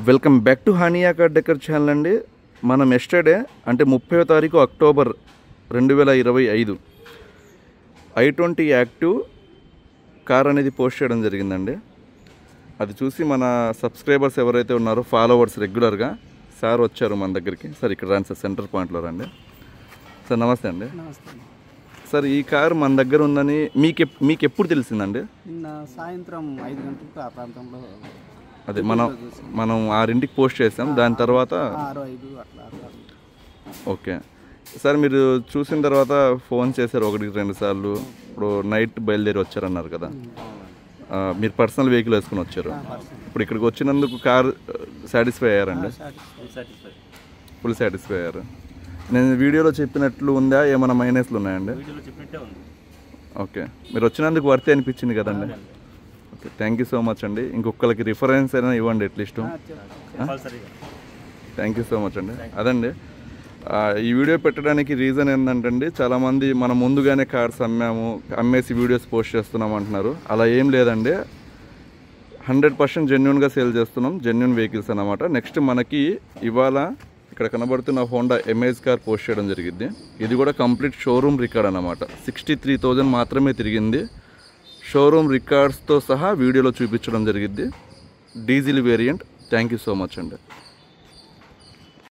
Welcome back to Hania car decor channel అండి. మనం yesterday అంటే 30వ తారీఖు అక్టోబర్ 2025 i20 యాక్టివ్ కార్ అనేది పోస్ట్ చేయడం జరిగిందండి. అది చూసి మన సబ్స్క్రైబర్స్ ఎవరైతే ఉన్నారో ఫాలోవర్స్ రెగ్యులర్గా సార్ వచ్చారు మన దగ్గరికి. సార్ ఇక్కడ రండి సార్, సెంటర్ పాయింట్లో రండి సార్. నమస్తే అండి. సార్ ఈ కార్ మన దగ్గర ఉందని మీకు ఎప్పుడు తెలిసిందండి? నిన్న సాయంత్రం 5 గంటలకు ఆ ప్రాంతంలో అదే మనం 6ంటికి పోస్ట్ చేసాం. దాని తర్వాత 6:05 అట్లా. ఓకే సార్, మీరు చూసిన తర్వాత ఫోన్ చేశారు 1-2 సార్లు. ఇప్పుడు నైట్ బయలుదేరి వచ్చారన్నారు కదా, మీరు పర్సనల్ వెహికల్ వేసుకుని వచ్చారు. ఇప్పుడు ఇక్కడికి వచ్చినందుకు కార్ సాటిస్ఫై అయ్యారండి? ఫుల్ సాటిస్ఫై అయ్యారు. నేను వీడియోలో చెప్పినట్లు ఉందా, ఏమైనా మైనస్లు ఉన్నాయండి? ఓకే, మీరు వచ్చినందుకు వర్త్ అనిపించింది కదండి. Okay, thank you so much అండి. ఇంకొకరికి రిఫరెన్స్ అయినా ఇవ్వండి at least. Thank you so much అండి. అదండి ఈ వీడియో పెట్టడానికి రీజన్ ఏంటంటే చాలామంది మనం ముందుగానే కార్స్ అమ్మేసి వీడియోస్ పోస్ట్ చేస్తున్నాం అంటున్నారు. అలా ఏం లేదండి, 100% జెన్యున్గా సేల్ చేస్తున్నాం, జెన్యున్ వెహికల్స్ అన్నమాట. నెక్స్ట్ మనకి ఇవాళ ఇక్కడ కనబడుతున్న హోండా ఎమేజ్ కార్ పోస్ట్ చేయడం జరిగింది. ఇది కూడా కంప్లీట్ షోరూమ్ రికార్డ్ అన్నమాట. 63,000 మాత్రమే తిరిగింది. షోరూమ్ రికార్డ్స్తో సహా వీడియోలో చూపించడం జరిగింది. Diesel variant. Thank you so much అండి.